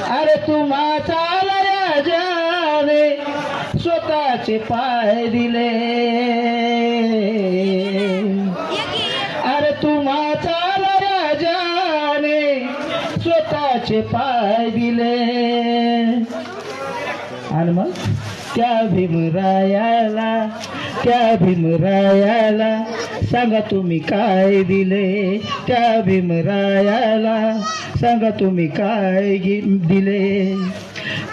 अरे तुम्हा चालया जाने स्वतःचे पाय दिले, अरे तुम्हा चालया जाने स्वतःचे पाय दिले. आणि मग त्या भीमरायाला सांगा तुम्ही काय दिले, त्या भीमरायाला सांगा तुम्ही काय दिले.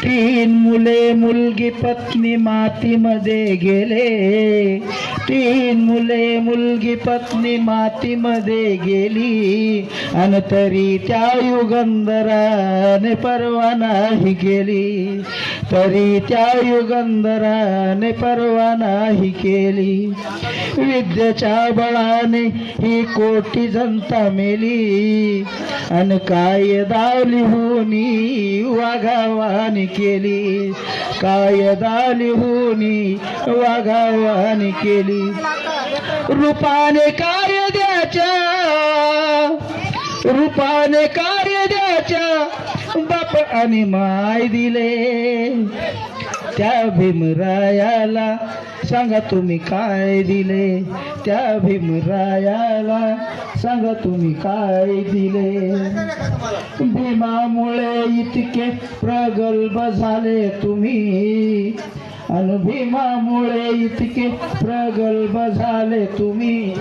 3 मुले मुलगी पत्नी मातीमध्ये गेले, 3 मुले मुलगी पत्नी मातीमध्ये गेली, अन तरी त्या युगंधराने परवा नाही केली, तरी त्या युगंधराने परवा नाही केली. विद्येच्या बळाने ही कोटी जनता मेली, अन कायदा लिहूनी वाघावानी केली, कायदा लिहूनी वाघावानी केली. रूपाने कार्य बाप आणि माय दिले. त्या भीमरायाला सांगा तुम्ही काय दिले, त्या भीमरायाला सांगा तुम्ही काय दिले. भीमामुळे इतके प्रगल्भ झाले तुम्ही, अन भीमामुळे इतके प्रगल्भ झाले तुम्ही.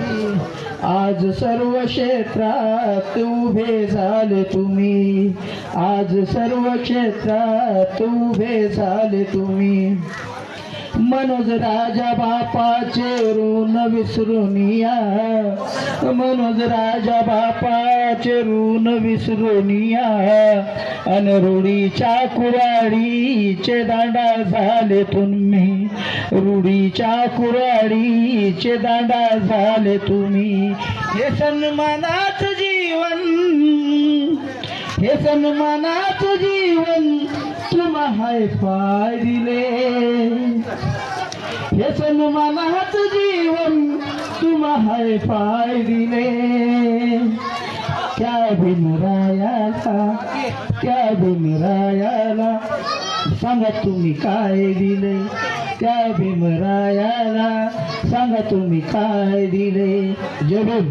आज सर्व क्षेत्रात उभे झाले तुम्ही, आज सर्व क्षेत्रात उभे झाले तुम्ही. मनोज राजा बापाचे ऋण विसरून या, मनोज राजा बापाचे ऋण विसरून या, अन रूढीच्या कुऱ्हाडीचे दांडा झाले तुम्ही, रूढीच्या कुऱ्हाडीचे दांडा झाले तुम्ही. हे सन्मानाचं जीवन, हे सन्मानाचं जीवन तुम्हा हाय पाय दिले, हे सन्मानाचं जीवन तुम्हा हाय पाय दिले. त्या भीमरायाला सांगा तुम्ही काय दिले, त्या भीमरायाला सांगा तुम्ही काय दिले. जय भीम.